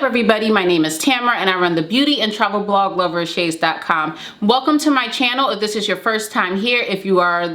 everybody, my name is Tamara and I run the beauty and travel blog loverofshades.com. Welcome to my channel. If this is your first time here,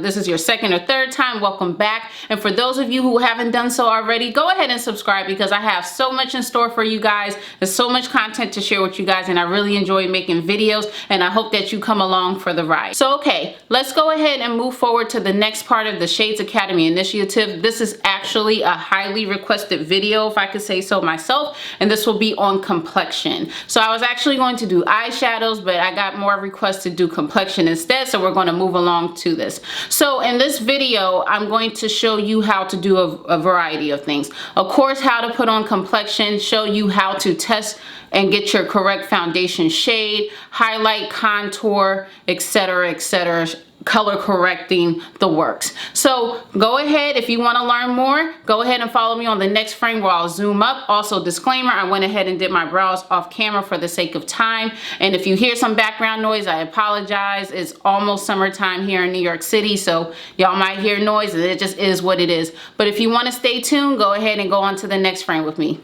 this is your second or third time, welcome back. And for those of you who haven't done so already, go ahead and subscribe because I have so much in store for you guys. There's so much content to share with you guys and I really enjoy making videos and I hope that you come along for the ride. So okay, let's go ahead and move forward to the next part of the Shades Academy initiative. This is actually a highly requested video, if I could say so myself, and this will be on complexion. So I was actually going to do eyeshadows, but I got more requests to do complexion instead, so we're going to move along to this. So in this video, I'm going to show you how to do a variety of things. Of course, how to put on complexion, show you how to test and get your correct foundation shade, highlight, contour, etc., etc., color correcting, the works. So go ahead, if you want to learn more, go ahead and follow me on the next frame where I'll zoom up. Also, disclaimer, I went ahead and did my brows off camera for the sake of time, and if you hear some background noise, I apologize. It's almost summertime here in New York City, so y'all might hear noise and it just is what it is. But if you want to stay tuned, go ahead and go on to the next frame with me.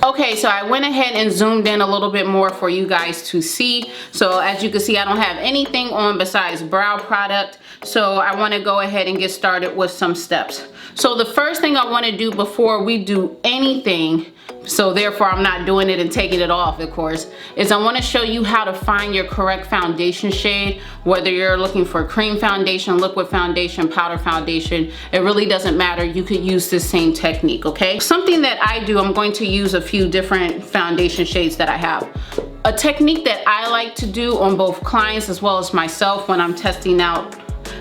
Okay, so I went ahead and zoomed in a little bit more for you guys to see. So as you can see, I don't have anything on besides brow product. So I want to go ahead and get started with some steps. So the first thing I want to do before we do anything, so therefore I'm not doing it and taking it off, of course, is I want to show you how to find your correct foundation shade, whether you're looking for cream foundation, liquid foundation, powder foundation, it really doesn't matter. You could use this same technique, okay? Something that I do, I'm going to use a few different foundation shades that I have. A technique that I like to do on both clients as well as myself when I'm testing out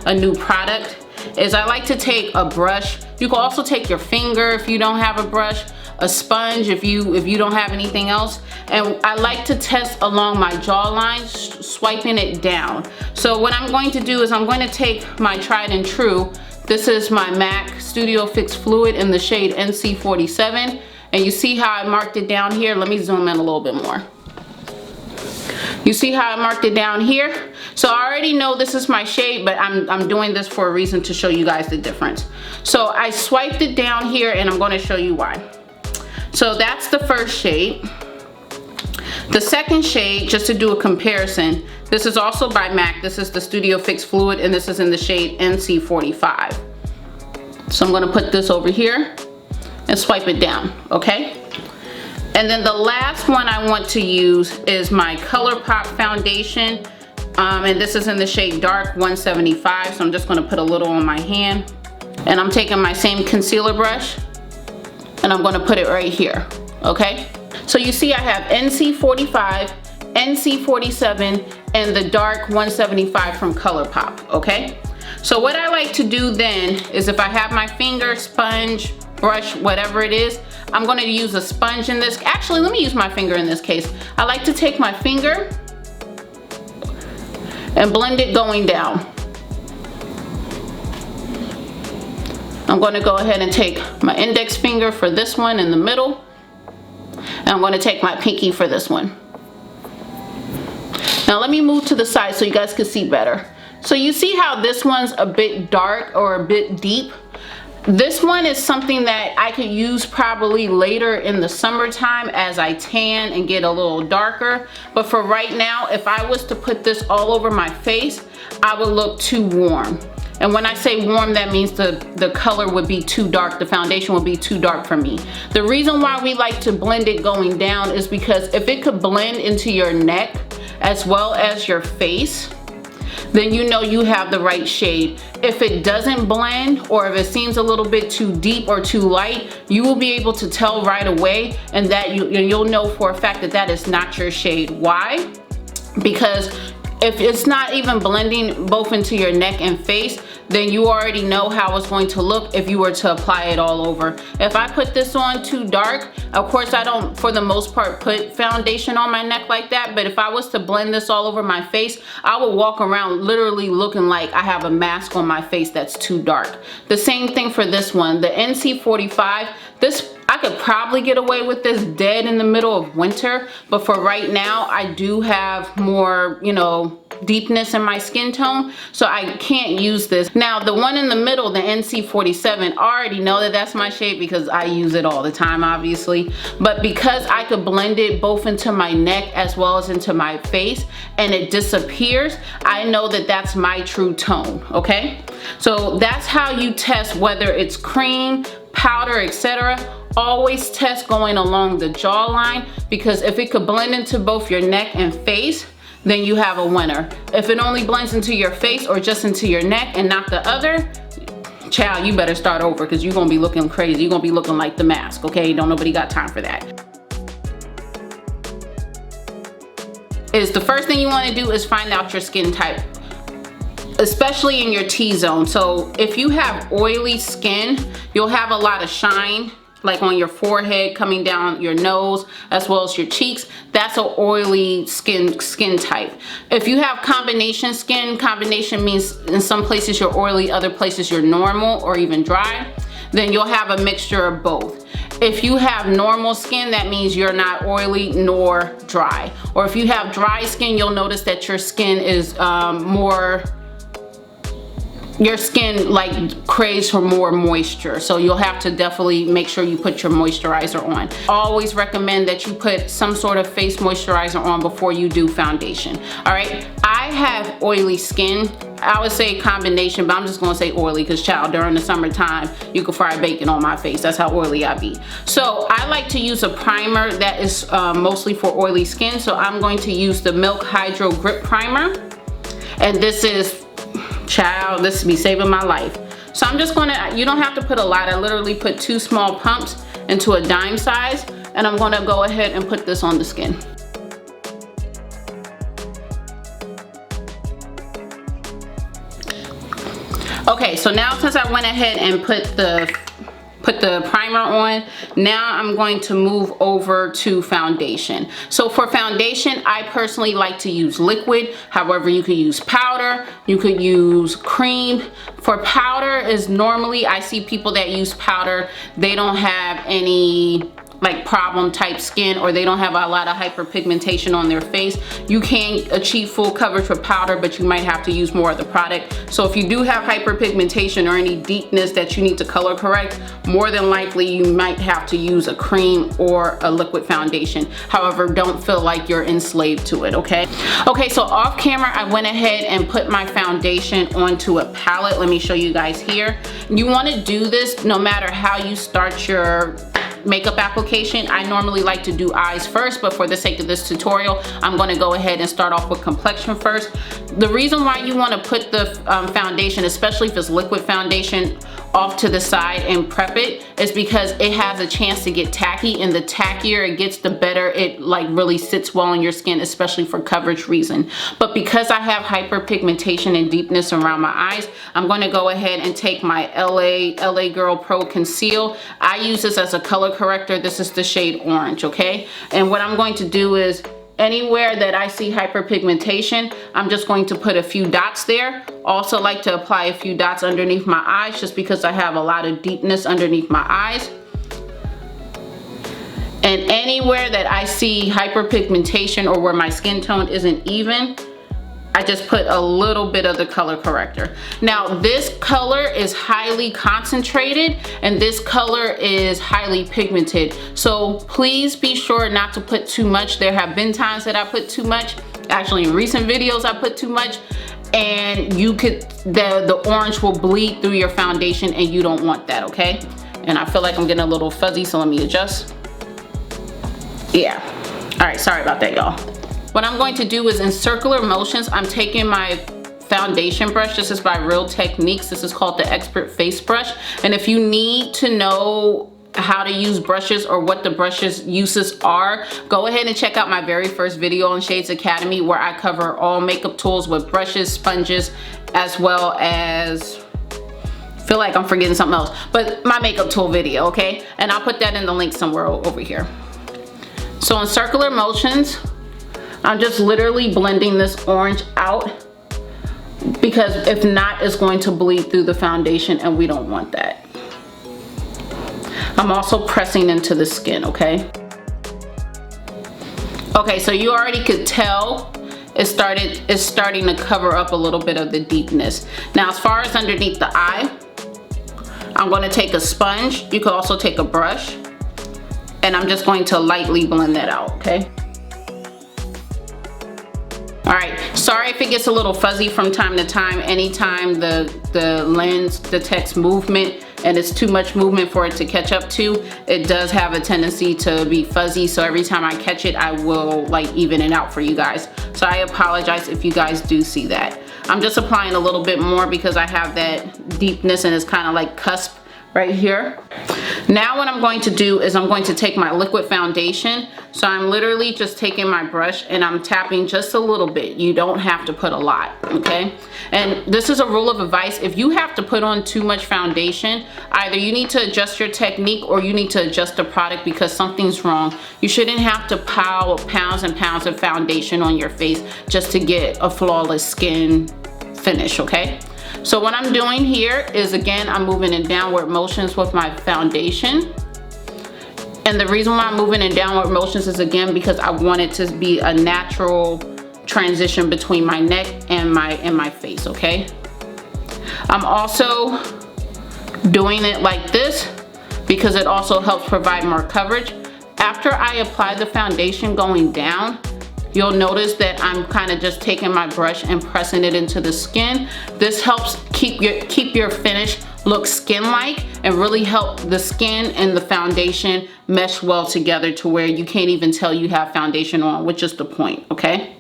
a new product is I like to take a brush. You can also take your finger if you don't have a brush, a sponge if you don't have anything else, and I like to test along my jawline, swiping it down. So what I'm going to do is I'm going to take my tried and true. This is my MAC Studio Fix Fluid in the shade NC47, and you see how I marked it down here. Let me zoom in a little bit more. You see how I marked it down here? So I already know this is my shade, but I'm doing this for a reason to show you guys the difference. So I swiped it down here and I'm going to show you why. So that's the first shade. The second shade, just to do a comparison, this is also by MAC. This is the Studio Fix Fluid and this is in the shade NC45. So I'm going to put this over here and swipe it down, okay? And then the last one I want to use is my ColourPop foundation, and this is in the shade Dark 175, so I'm just going to put a little on my hand. And I'm taking my same concealer brush, and I'm going to put it right here, okay? So you see I have NC45, NC47, and the Dark 175 from ColourPop, okay? So what I like to do then is if I have my finger, sponge, brush, whatever it is, I'm going to use a sponge in this. Actually, let me use my finger in this case. I like to take my finger and blend it going down. I'm going to go ahead and take my index finger for this one in the middle, and I'm going to take my pinky for this one. Now let me move to the side so you guys can see better. So you see how this one's a bit dark or a bit deep? This one is something that I could use probably later in the summertime as I tan and get a little darker. But for right now, if I was to put this all over my face, I would look too warm. And when I say warm, that means the color would be too dark. The foundation would be too dark for me. The reason why we like to blend it going down is because if it could blend into your neck as well as your face, then you know you have the right shade. If it doesn't blend or if it seems a little bit too deep or too light, you will be able to tell right away, and that you'll know for a fact that that is not your shade. Why? Because if it's not even blending both into your neck and face, then you already know how it's going to look if you were to apply it all over. If I put this on too dark, of course I don't for the most part put foundation on my neck like that, but if I was to blend this all over my face, I would walk around literally looking like I have a mask on my face that's too dark. The same thing for this one, the NC45. This, I could probably get away with this dead in the middle of winter, but for right now I do have more, you know, deepness in my skin tone, so I can't use this. Now the one in the middle, the NC47, I already know that that's my shade because I use it all the time, obviously. But because I could blend it both into my neck as well as into my face and it disappears, I know that that's my true tone, okay? So that's how you test whether it's cream, powder, etc. Always test going along the jawline, because if it could blend into both your neck and face, then you have a winner. If it only blends into your face or just into your neck and not the other, child, you better start over, because you're gonna be looking crazy. You're gonna be looking like The Mask, okay? Don't nobody got time for that. The first thing you wanna do is find out your skin type, especially in your T-zone. So if you have oily skin, you'll have a lot of shine, like on your forehead, coming down your nose, as well as your cheeks. That's an oily skin type. If you have combination skin, combination means in some places you're oily, other places you're normal or even dry, then you'll have a mixture of both. If you have normal skin, that means you're not oily nor dry. Or if you have dry skin, you'll notice that your skin is your skin like craves for more moisture, so you'll have to definitely make sure you put your moisturizer on. Always recommend that you put some sort of face moisturizer on before you do foundation. All right, I have oily skin. I would say combination, but I'm just gonna say oily because, child, during the summertime you can fry bacon on my face. That's how oily I be. So I like to use a primer that is mostly for oily skin, so I'm going to use the Milk Hydro Grip Primer, and this is, child, this be saving my life. So I'm just gonna, you don't have to put a lot. I literally put 2 small pumps into a dime size, and I'm gonna go ahead and put this on the skin. Okay, so now since I went ahead and put the primer on, now I'm going to move over to foundation. So for foundation, I personally like to use liquid. However, you could use powder, you could use cream. For powder is normally, I see people that use powder, they don't have any like problem type skin, or they don't have a lot of hyperpigmentation on their face. You can achieve full coverage with powder, but you might have to use more of the product. So if you do have hyperpigmentation or any deepness that you need to color correct, more than likely you might have to use a cream or a liquid foundation. However, don't feel like you're enslaved to it, okay? Okay, so off camera, I went ahead and put my foundation onto a palette. Let me show you guys here. You wanna do this no matter how you start your makeup application. I normally like to do eyes first, but for the sake of this tutorial, I'm going to go ahead and start off with complexion first. The reason why you want to put the foundation, especially if it's liquid foundation, off to the side and prep it is because it has a chance to get tacky, and the tackier it gets, the better it like really sits well on your skin, especially for coverage reason. But because I have hyperpigmentation and deepness around my eyes, I'm going to go ahead and take my LA Girl Pro Conceal. I use this as a color corrector. This is the shade orange, okay? And what I'm going to do is anywhere that I see hyperpigmentation, I'm just going to put a few dots there. Also like to apply a few dots underneath my eyes just because I have a lot of deepness underneath my eyes. And anywhere that I see hyperpigmentation or where my skin tone isn't even, I just put a little bit of the color corrector. Now this color is highly concentrated and this color is highly pigmented. So please be sure not to put too much. There have been times that I put too much. Actually, in recent videos I put too much, and you could, the orange will bleed through your foundation and you don't want that, okay? And I feel like I'm getting a little fuzzy, so let me adjust. Yeah, all right, sorry about that, y'all. What I'm going to do is in circular motions, I'm taking my foundation brush. This is by Real Techniques. This is called the Expert Face Brush. And if you need to know how to use brushes or what the brushes uses are, go ahead and check out my very first video on Shades Academy where I cover all makeup tools with brushes, sponges, as well as, feel like I'm forgetting something else, but my makeup tool video, okay? And I'll put that in the link somewhere over here. So in circular motions, I'm just literally blending this orange out because if not, it's going to bleed through the foundation and we don't want that. I'm also pressing into the skin, okay? Okay, so you already could tell it's starting to cover up a little bit of the deepness. Now as far as underneath the eye, I'm going to take a sponge. You could also take a brush, and I'm just going to lightly blend that out, okay? All right, sorry if it gets a little fuzzy from time to time. Anytime the lens detects movement and it's too much movement for it to catch up to, it does have a tendency to be fuzzy. So every time I catch it, I will like even it out for you guys. So I apologize if you guys do see that. I'm just applying a little bit more because I have that deepness and it's kind of like cusp right here. Now what I'm going to do is I'm going to take my liquid foundation. So I'm literally just taking my brush and I'm tapping just a little bit. You don't have to put a lot, okay? And this is a rule of advice. If you have to put on too much foundation, either you need to adjust your technique or you need to adjust the product because something's wrong. You shouldn't have to pile pounds and pounds of foundation on your face just to get a flawless skin finish, okay? So what I'm doing here is, again, I'm moving in downward motions with my foundation. And the reason why I'm moving in downward motions is, again, because I want it to be a natural transition between my neck and my face, okay? I'm also doing it like this because it also helps provide more coverage. After I apply the foundation going down, you'll notice that I'm kind of just taking my brush and pressing it into the skin. This helps keep your finish look skin-like and really help the skin and the foundation mesh well together to where you can't even tell you have foundation on, which is the point, okay?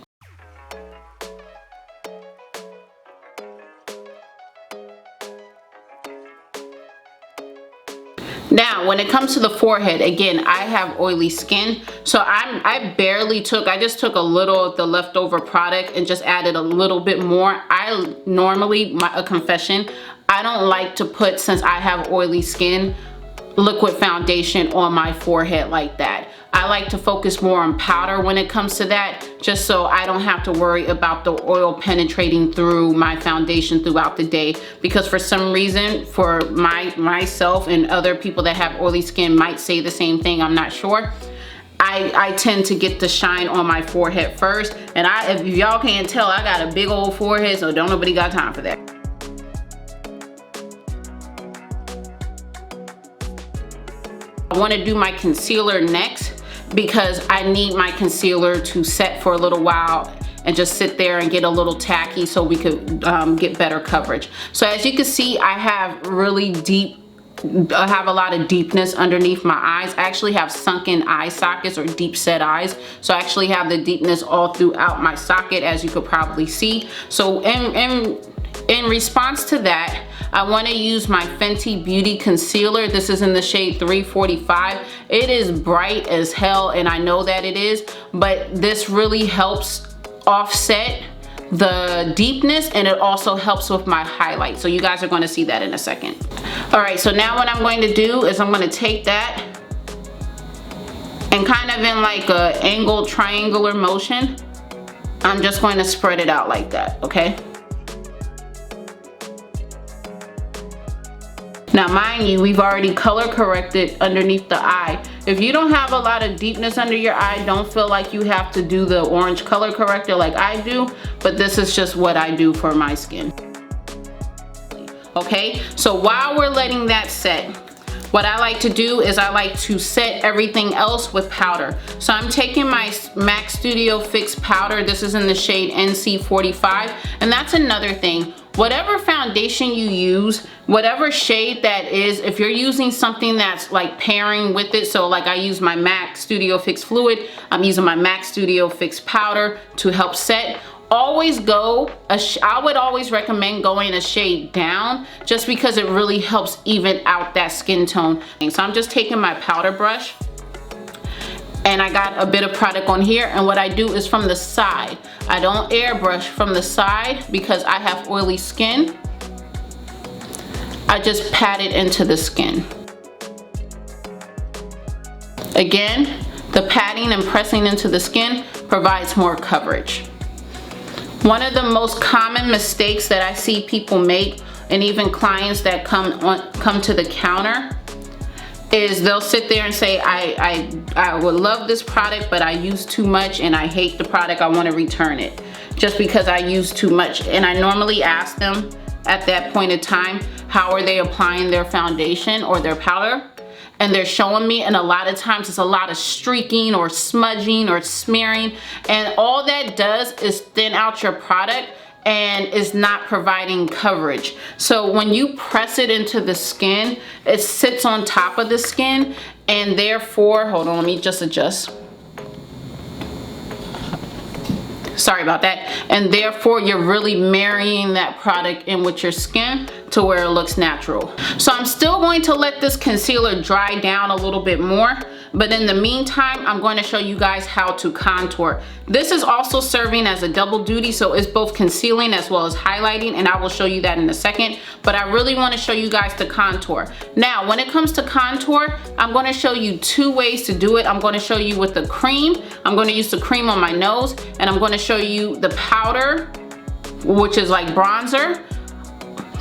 Now, when it comes to the forehead, again, I have oily skin, so I just took a little of the leftover product and just added a little bit more. I normally, a confession, I don't like to put, since I have oily skin, liquid foundation on my forehead like that. I like to focus more on powder when it comes to that, just so I don't have to worry about the oil penetrating through my foundation throughout the day. Because for some reason, for myself and other people that have oily skin might say the same thing, I'm not sure. I tend to get the shine on my forehead first. And if y'all can't tell, I got a big old forehead, so don't nobody got time for that. I want to do my concealer next because I need my concealer to set for a little while and just sit there and get a little tacky so we could get better coverage. So as you can see, I have a lot of deepness underneath my eyes. I actually have sunken eye sockets or deep set eyes. So I actually have the deepness all throughout my socket, as you could probably see. So in response to that, I want to use my Fenty Beauty concealer. This is in the shade 345. It is bright as hell, and I know that it is, but this really helps offset the deepness, and it also helps with my highlight. So you guys are going to see that in a second. All right, so now what I'm going to do is I'm going to take that and kind of in like a angled triangular motion, I'm just going to spread it out like that, okay? Now mind you, we've already color corrected underneath the eye. If you don't have a lot of deepness under your eye, don't feel like you have to do the orange color corrector like I do, but this is just what I do for my skin. Okay, so while we're letting that set, what I like to do is I like to set everything else with powder. So I'm taking my MAC Studio Fix powder. This is in the shade NC45, and that's another thing. Whatever foundation you use, whatever shade that is, if you're using something that's like pairing with it, so like I use my MAC Studio Fix fluid, I'm using my MAC Studio Fix powder to help set. Always go, I would always recommend going a shade down just because it really helps even out that skin tone. So I'm just taking my powder brush and I got a bit of product on here, and what I do is from the side. I don't airbrush, from the side because I have oily skin. I just pat it into the skin. Again, the patting and pressing into the skin provides more coverage. One of the most common mistakes that I see people make, and even clients that come to the counter, is they'll sit there and say, I would love this product, but I use too much and I hate the product, I want to return it. just because I use too much. And I normally ask them at that point in time, how are they applying their foundation or their powder? And they're showing me, and a lot of times it's a lot of streaking or smudging or smearing, and all that does is thin out your product and is not providing coverage. So when you press it into the skin, it sits on top of the skin, and therefore, hold on, let me just adjust. Sorry about that. And therefore you're really marrying that product in with your skin to where it looks natural. So I'm still going to let this concealer dry down a little bit more, but in the meantime, I'm going to show you guys how to contour. This is also serving as a double duty, so it's both concealing as well as highlighting, and I will show you that in a second, but I really want to show you guys the contour. Now, when it comes to contour, I'm going to show you two ways to do it. I'm going to show you with the cream. I'm going to use the cream on my nose, and I'm going to show you the powder, which is like bronzer,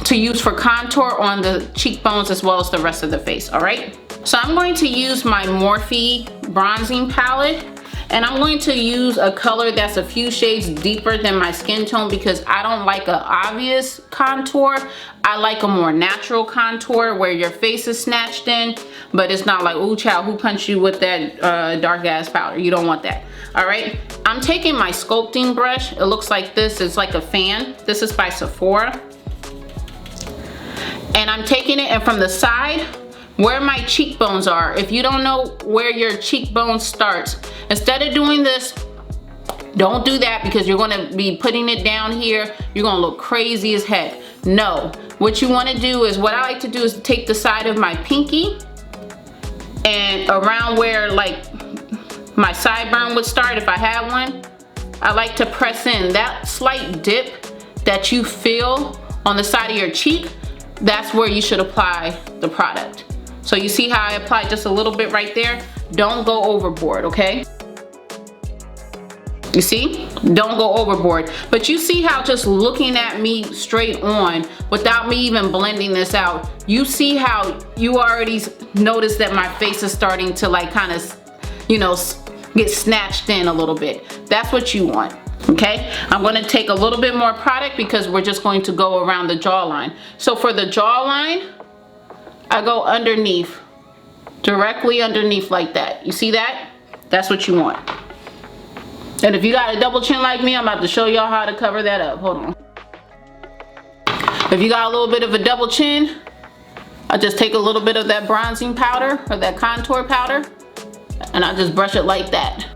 to use for contour on the cheekbones as well as the rest of the face. All right, so I'm going to use my Morphe bronzing palette, and I'm going to use a color that's a few shades deeper than my skin tone because I don't like an obvious contour. I like a more natural contour where your face is snatched in, but it's not like, ooh child, who punched you with that dark ass powder? You don't want that. All right, I'm taking my sculpting brush. It looks like this. It's like a fan. This is by Sephora. And I'm taking it, and from the side where my cheekbones are, if you don't know where your cheekbone starts, instead of doing this, don't do that because you're going to be putting it down here. You're going to look crazy as heck. No, what you want to do is, what I like to do is take the side of my pinky and around where like my sideburn would start, if I had one, I like to press in. That slight dip that you feel on the side of your cheek, that's where you should apply the product. So you see how I applied just a little bit right there? Don't go overboard, okay? You see? Don't go overboard. But you see how just looking at me straight on, without me even blending this out, you see how you already noticed that my face is starting to like kind of, you know, get snatched in a little bit. That's what you want. Okay, I'm going to take a little bit more product because we're just going to go around the jawline. So for the jawline, I go underneath, directly underneath like that. You see that? That's what you want. And if you got a double chin like me, I'm about to show y'all how to cover that up. Hold on. If you got a little bit of a double chin, I just take a little bit of that bronzing powder or that contour powder, and I just brush it like that.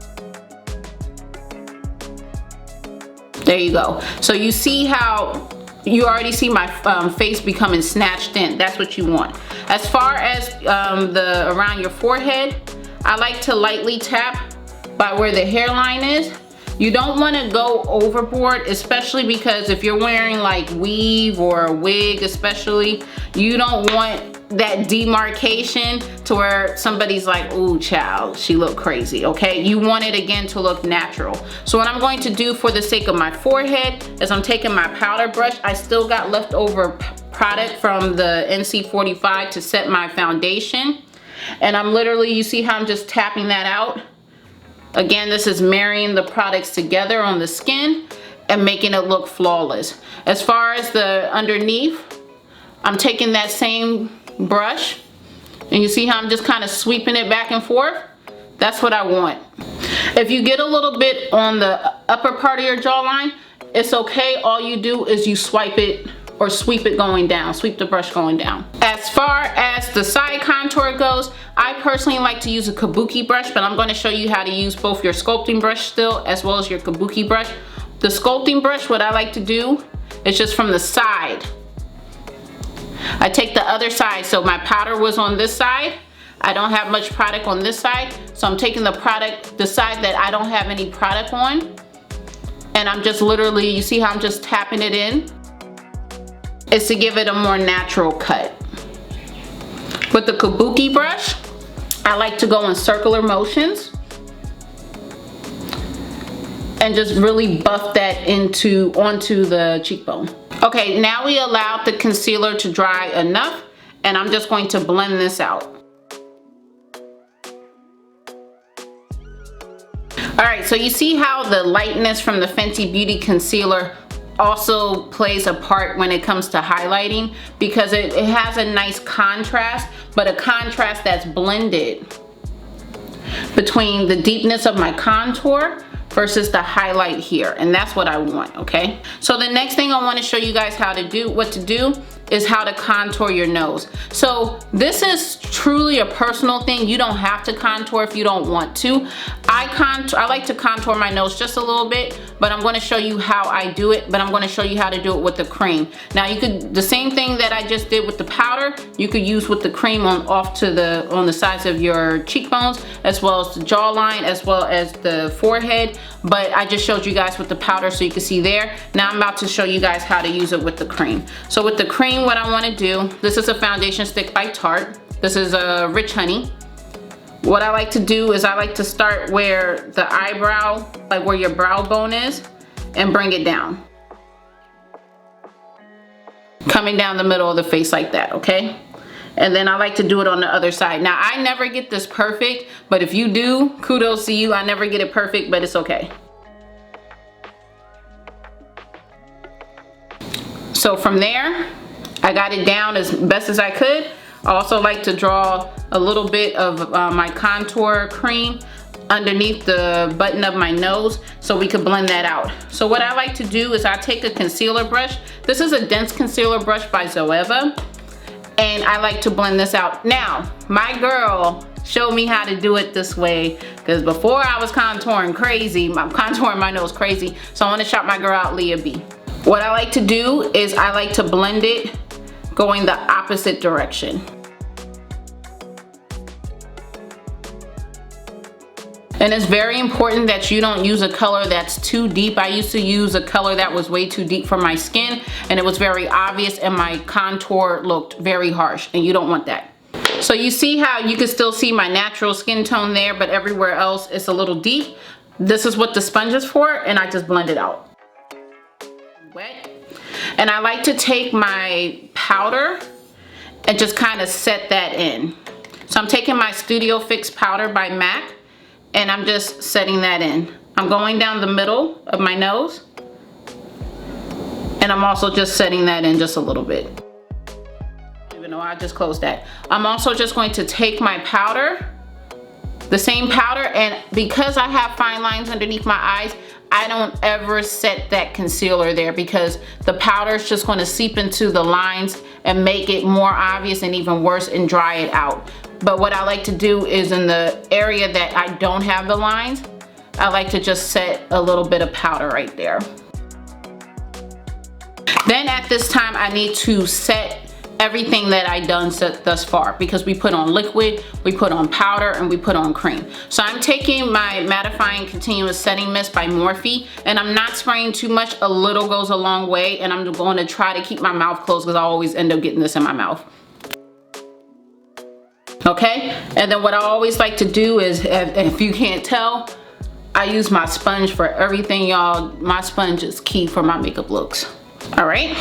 There you go. So you see how you already see my face becoming snatched in. That's what you want. As far as around your forehead, I like to lightly tap by where the hairline is. You don't want to go overboard, especially because if you're wearing like weave or a wig especially, you don't want that demarcation to where somebody's like, ooh child, she look crazy. Okay, you want it again to look natural. So what I'm going to do for the sake of my forehead is I'm taking my powder brush. I still got leftover product from the NC45 to set my foundation, and I'm literally, you see how I'm just tapping that out. Again, this is marrying the products together on the skin and making it look flawless. As far as the underneath, I'm taking that same brush, and you see how I'm just kind of sweeping it back and forth. That's what I want. If you get a little bit on the upper part of your jawline, it's okay. All you do is you swipe it or sweep it going down, sweep the brush going down. As far as the side contour goes, I personally like to use a kabuki brush, but I'm going to show you how to use both your sculpting brush still as well as your kabuki brush. The sculpting brush, what I like to do is just from the side. I take the other side, so my powder was on this side. I don't have much product on this side, so I'm taking the product, the side that I don't have any product on, and I'm just literally, you see how I'm just tapping it in? It's to give it a more natural cut. With the kabuki brush, I like to go in circular motions and just really buff that onto the cheekbone. Okay, now we allowed the concealer to dry enough, and I'm just going to blend this out. All right, so you see how the lightness from the Fenty Beauty concealer also plays a part when it comes to highlighting, because it has a nice contrast, but a contrast that's blended between the deepness of my contour versus the highlight here, and that's what I want, okay? So the next thing I want to show you guys what to do is how to contour your nose. So this is truly a personal thing. You don't have to contour if you don't want to. I like to contour my nose just a little bit, but I'm going to show you how I do it, but I'm going to show you how to do it with the cream. Now you could, the same thing that I just did with the powder, you could use with the cream on the sides of your cheekbones, as well as the jawline, as well as the forehead, but I just showed you guys with the powder so you can see there. Now I'm about to show you guys how to use it with the cream. So with the cream, what I want to do, this is a foundation stick by Tarte. This is a Rich Honey. What I like to do is I like to start where the eyebrow, like where your brow bone is, and bring it down. Coming down the middle of the face like that, okay? And then I like to do it on the other side. Now I never get this perfect, but if you do, kudos to you. I never get it perfect, but it's okay. So from there, I got it down as best as I could. I also like to draw a little bit of my contour cream underneath the button of my nose so we can blend that out. So what I like to do is I take a concealer brush. This is a dense concealer brush by Zoeva, and I like to blend this out. Now, my girl showed me how to do it this way, because before I was contouring crazy, I'm contouring my nose crazy, so I want to shout my girl out, Leah B. What I like to do is I like to blend it going the opposite direction. And it's very important that you don't use a color that's too deep. I used to use a color that was way too deep for my skin, and it was very obvious, and my contour looked very harsh, and you don't want that. So you see how you can still see my natural skin tone there, but everywhere else it's a little deep. This is what the sponge is for, and I just blend it out. Wet. And I like to take my powder and just kind of set that in. So I'm taking my Studio Fix powder by MAC, and I'm just setting that in. I'm going down the middle of my nose, and I'm also just setting that in just a little bit. Even though I just closed that. I'm also just going to take my powder, the same powder, and because I have fine lines underneath my eyes, I don't ever set that concealer there, because the powder is just going to seep into the lines and make it more obvious and even worse and dry it out. But what I like to do is in the area that I don't have the lines, I like to just set a little bit of powder right there. Then at this time I need to set everything that I done thus far, because we put on liquid, we put on powder, and we put on cream. So I'm taking my mattifying continuous setting mist by Morphe, and I'm not spraying too much. A little goes a long way, and I'm going to try to keep my mouth closed because I always end up getting this in my mouth. Okay, and then what I always like to do is, if you can't tell, I use my sponge for everything, y'all. My sponge is key for my makeup looks. All right,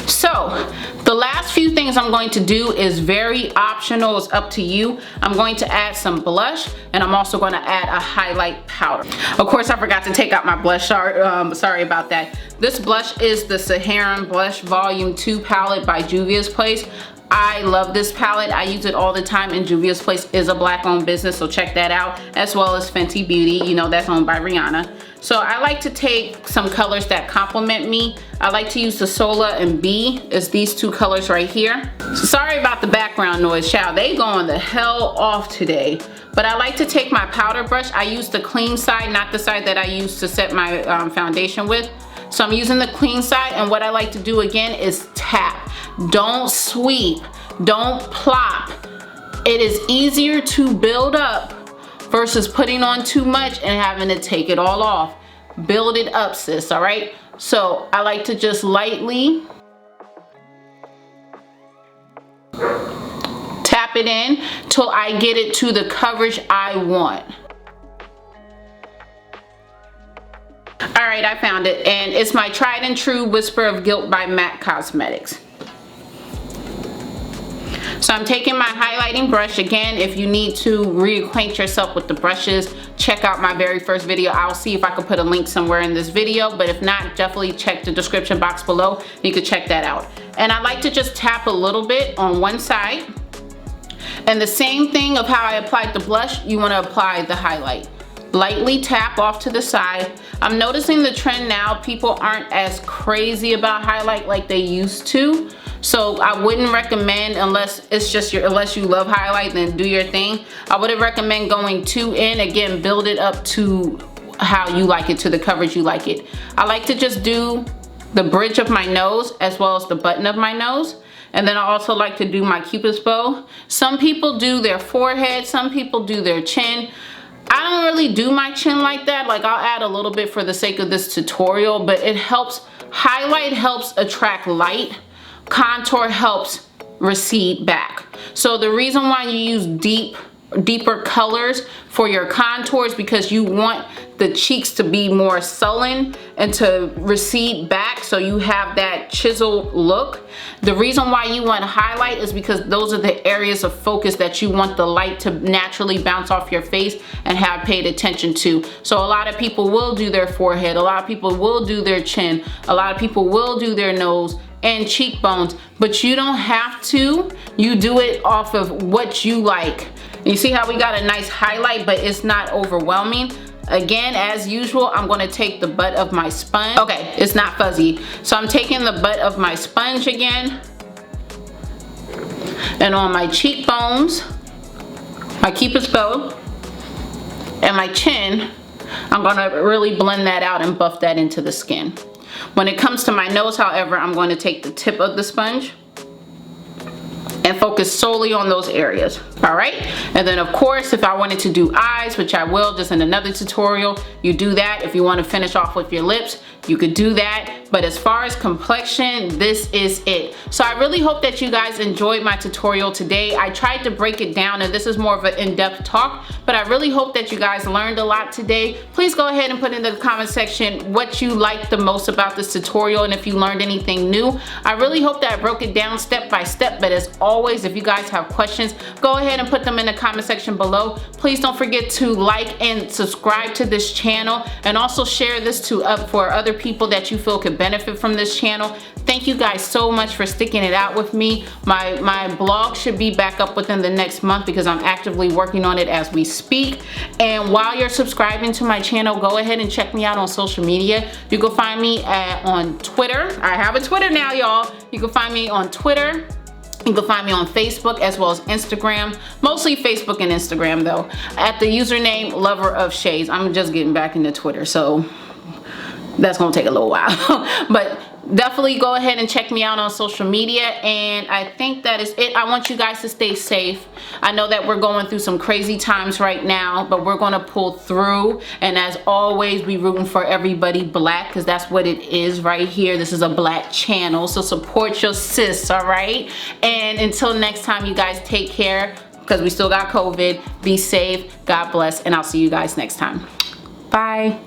so the last few things I'm going to do is very optional. It's up to you. I'm going to add some blush, and I'm also going to add a highlight powder. Of course, I forgot to take out my blush. Sorry about that. This blush is the Saharan Blush Volume 2 palette by Juvia's Place. I love this palette. I use it all the time, and Juvia's Place is a black-owned business, so check that out, as well as Fenty Beauty. You know, that's owned by Rihanna. So I like to take some colors that complement me. I like to use the Sola and B, is these two colors right here. So sorry about the background noise, child. They going the hell off today. But I like to take my powder brush. I use the clean side, not the side that I use to set my foundation with. So I'm using the clean side, and what I like to do again is tap. Don't sweep, don't plop. It is easier to build up versus putting on too much and having to take it all off. Build it up, sis, all right? So I like to just lightly tap it in till I get it to the coverage I want. All right, I found it, and it's my tried and true Whisper of Guilt by MAC Cosmetics. So I'm taking my highlighting brush. Again, if you need to reacquaint yourself with the brushes, check out my very first video. I'll see if I can put a link somewhere in this video, but if not, definitely check the description box below. You can check that out. And I like to just tap a little bit on one side. And the same thing of how I applied the blush, you want to apply the highlight. Lightly tap off to the side. I'm noticing the trend now, people aren't as crazy about highlight like they used to. So I wouldn't recommend, unless it's just unless you love highlight, then do your thing. I wouldn't recommend going too in. Again, build it up to how you like it, to the coverage you like it. I like to just do the bridge of my nose as well as the button of my nose. And then I also like to do my Cupid's bow. Some people do their forehead, some people do their chin. I don't really do my chin like that. Like, I'll add a little bit for the sake of this tutorial, but it helps. Highlight helps attract light. Contour helps recede back. So the reason why you use deeper colors for your contours, because you want the cheeks to be more sullen and to recede back so you have that chiseled look. The reason why you want highlight is because those are the areas of focus that you want the light to naturally bounce off your face and have paid attention to. So a lot of people will do their forehead, a lot of people will do their chin, a lot of people will do their nose and cheekbones, but you don't have to. You do it off of what you like. You see how we got a nice highlight, but it's not overwhelming. Again, as usual, I'm gonna take the butt of my sponge. Okay, it's not fuzzy. So I'm taking the butt of my sponge again. And on my cheekbones, my Cupid's bow, and my chin, I'm gonna really blend that out and buff that into the skin. When it comes to my nose, however, I'm going to take the tip of the sponge and focus solely on those areas. All right, and then of course, if I wanted to do eyes, which I will just in another tutorial, you do that. If you want to finish off with your lips, you could do that. But as far as complexion, this is it. So I really hope that you guys enjoyed my tutorial today. I tried to break it down, and this is more of an in-depth talk, but I really hope that you guys learned a lot today. Please go ahead and put in the comment section what you liked the most about this tutorial, and if you learned anything new. I really hope that I broke it down step by step, but as always, if you guys have questions, go ahead and put them in the comment section below. Please don't forget to like and subscribe to this channel, and also share this for other people that you feel could benefit from this channel. Thank you guys so much for sticking it out with me. My blog should be back up within the next month because I'm actively working on it as we speak. And while you're subscribing to my channel, go ahead and check me out on social media. You can find me on Twitter. I have a Twitter now, y'all. You can find me on Twitter. You can find me on Facebook as well as Instagram, mostly Facebook and Instagram though, at the username loverofshades. I'm just getting back into Twitter, so that's gonna take a little while. But definitely go ahead and check me out on social media, and I think that is it. I want you guys to stay safe. I know that we're going through some crazy times right now, but we're gonna pull through, and as always, we rooting for everybody black, because that's what it is right here. This is a black channel, so support your sis, all right? And until next time, you guys take care, because we still got COVID. Be safe, God bless, and I'll see you guys next time. Bye.